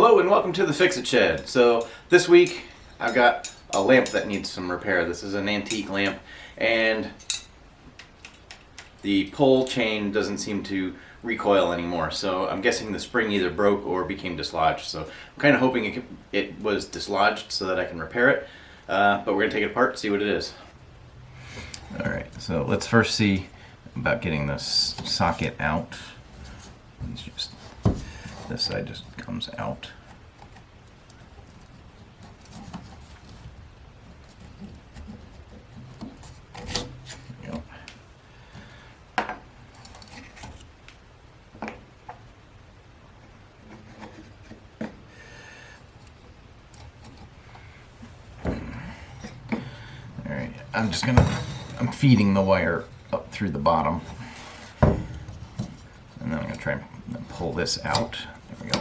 Hello and welcome to the Fixit Shed. So this week I've got a lamp that needs some repair. This is an antique lamp and the pull chain doesn't seem to recoil anymore. So I'm guessing the spring either broke or became dislodged. So I'm kind of hoping it was dislodged so that I can repair it. But we're going to take it apart and see what it is. Alright, so let's first see about getting this socket out. This side just comes out. There we go. Alright, I'm feeding the wire up through the bottom. And then I'm going to try and pull this out. There we go.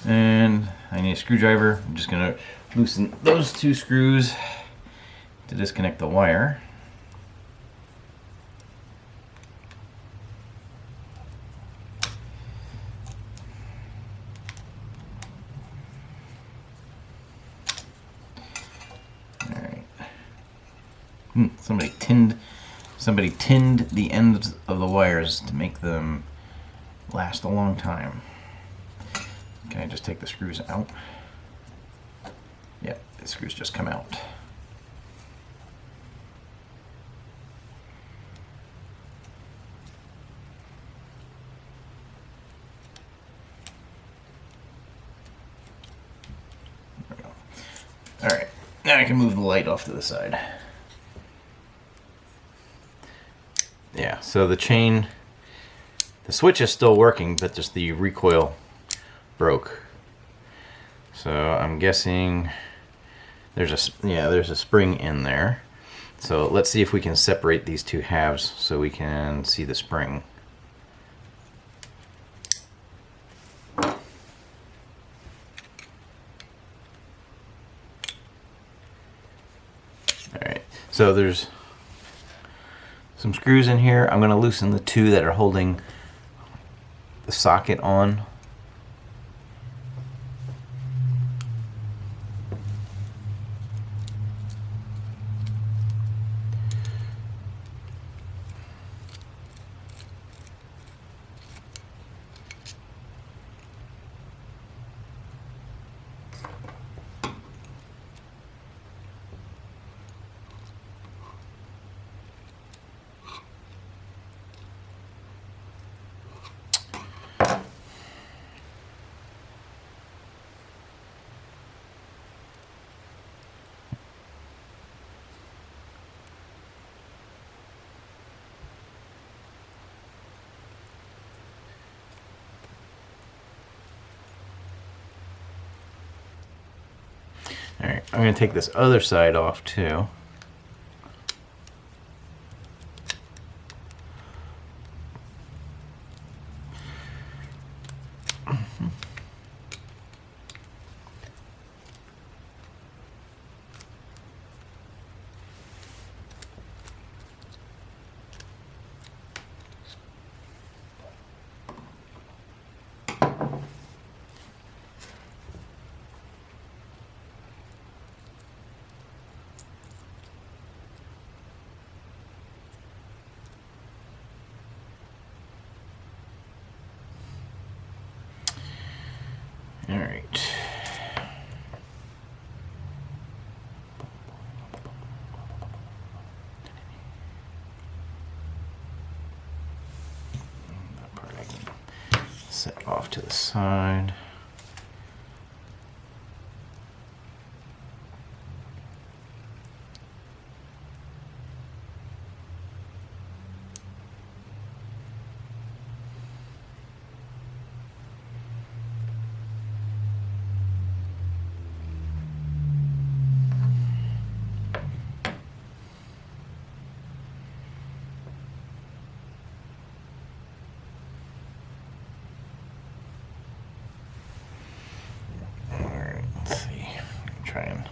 And I need a screwdriver. I'm just going to loosen those two screws to disconnect the wire. Somebody tinned the ends of the wires to make them last a long time. Can I just take the screws out? Yep, the screws just come out. There we go. Alright, now I can move the light off to the side. Yeah, so the switch is still working, but just the recoil broke. So I'm guessing there's a spring in there. So let's see if we can separate these two halves so we can see the spring. Alright, so there's some screws in here. I'm going to loosen the two that are holding the socket on. Alright, I'm going to take this other side off too. All right. That part I can set off to the side. try and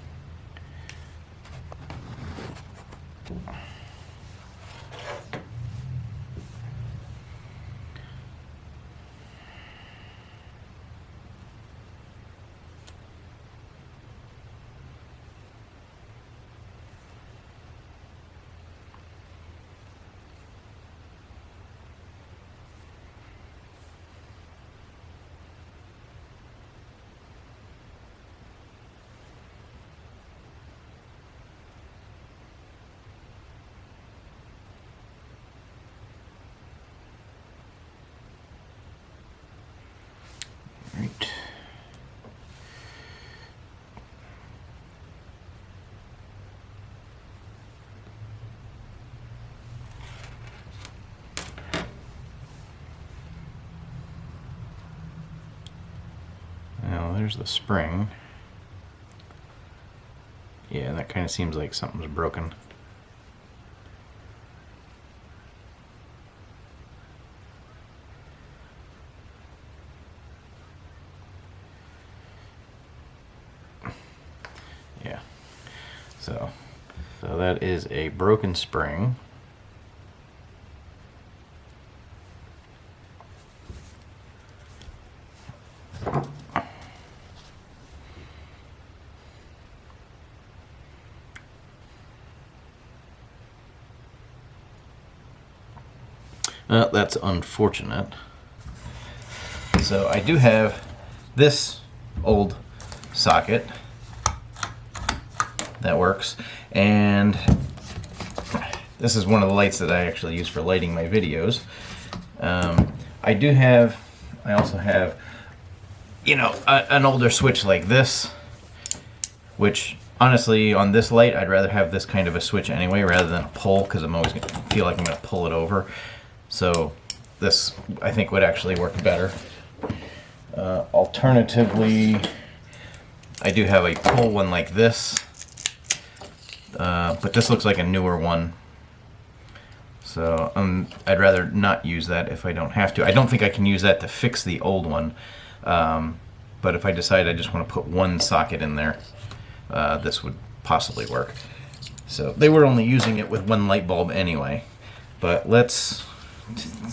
Right. Now there's the spring. Yeah, that kind of seems like something's broken. Yeah. So that is a broken spring. That's unfortunate. So I do have this old socket that works, and this is one of the lights that I actually use for lighting my videos. I also have, you know, an older switch like this, which honestly on this light I'd rather have this kind of a switch anyway rather than a pull, because I'm always going to feel like I'm going to pull it over. So this I think would actually work better. Alternatively, I do have a pull one like this, but this looks like a newer one. So I'd rather not use that if I don't have to. I don't think I can use that to fix the old one, but if I decide I just want to put one socket in there, this would possibly work. So they were only using it with one light bulb anyway, but let's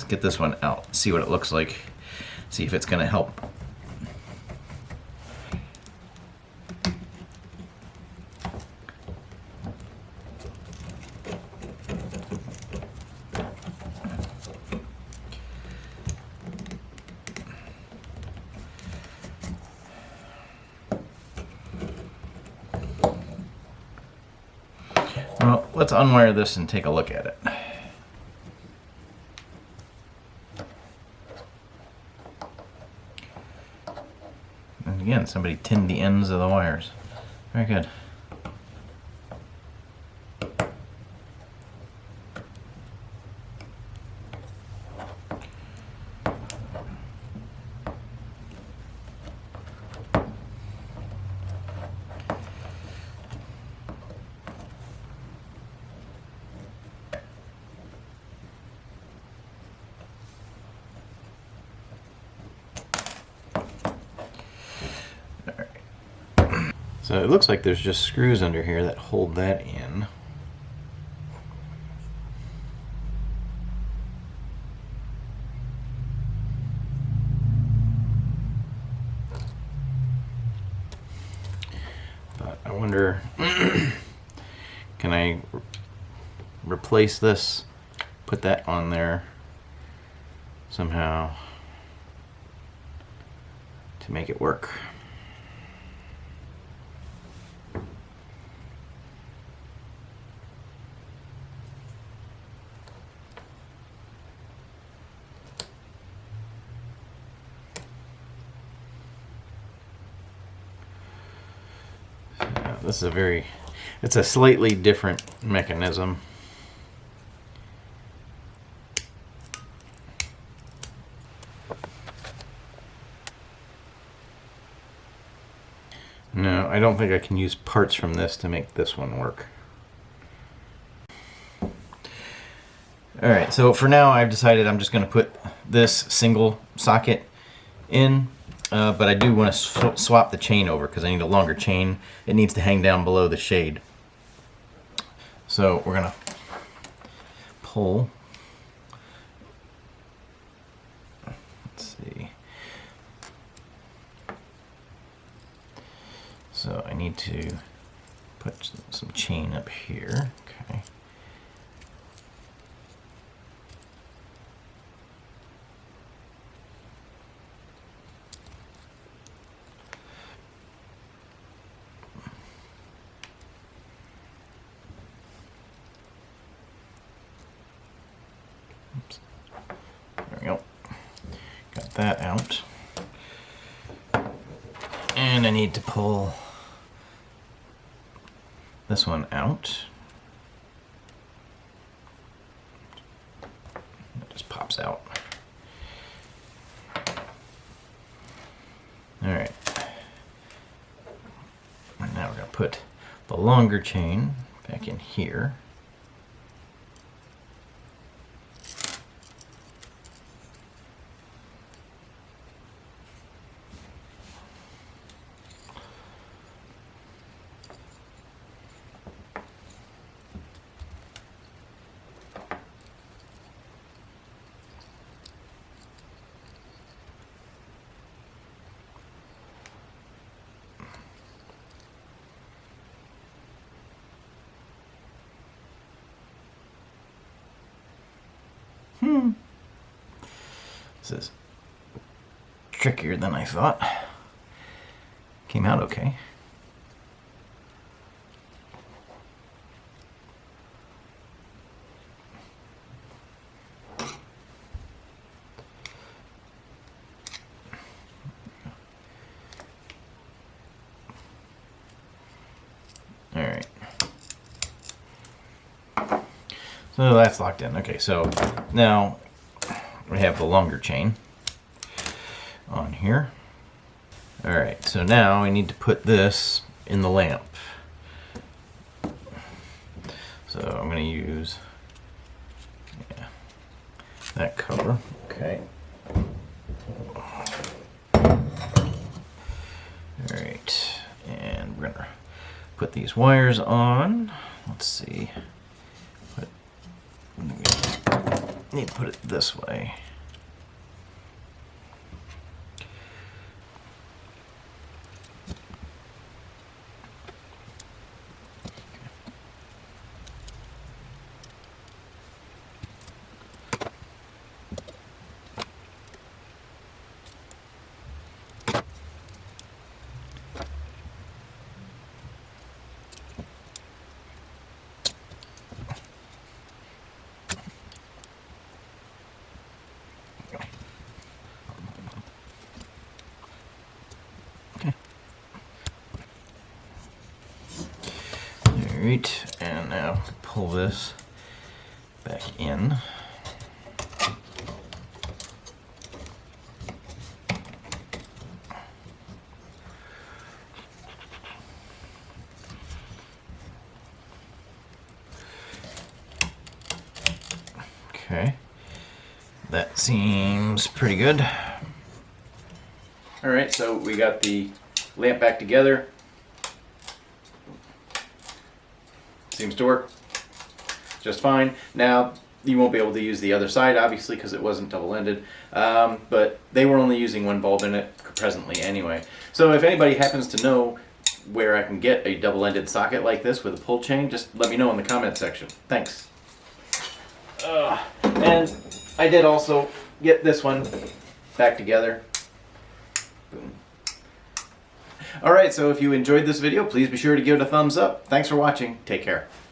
get this one out, see what it looks like, see if it's going to help. Well, let's unwire this and take a look at it. And again, somebody tinned the ends of the wires. Very good. So it looks like there's just screws under here that hold that in. But I wonder, can I replace this, put that on there somehow to make it work? This is it's a slightly different mechanism. No, I don't think I can use parts from this to make this one work. Alright, so for now I've decided I'm just going to put this single socket in. But I do want to swap the chain over because I need a longer chain. It needs to hang down below the shade. So we're gonna pull. Let's see. So I need to put some chain up here. Okay. Oops. There we go. Got that out. And I need to pull this one out. It just pops out. All right. And now we're going to put the longer chain back in here. This is trickier than I thought. Came out okay. All right. So that's locked in. Okay, so now we have the longer chain on here. All right, so now I need to put this in the lamp. So I'm going to use that cover. Okay. All right, and we're going to put these wires on. Let's see. Need to put it this way. Alright, and now pull this back in. Okay, that seems pretty good. Alright, so we got the lamp back together. Seems to work just fine. Now, you won't be able to use the other side, obviously, because it wasn't double-ended, but they were only using one bulb in it presently anyway. So if anybody happens to know where I can get a double-ended socket like this with a pull chain, just let me know in the comment section. Thanks. And I did also get this one back together. Boom. Alright, so if you enjoyed this video, please be sure to give it a thumbs up. Thanks for watching. Take care.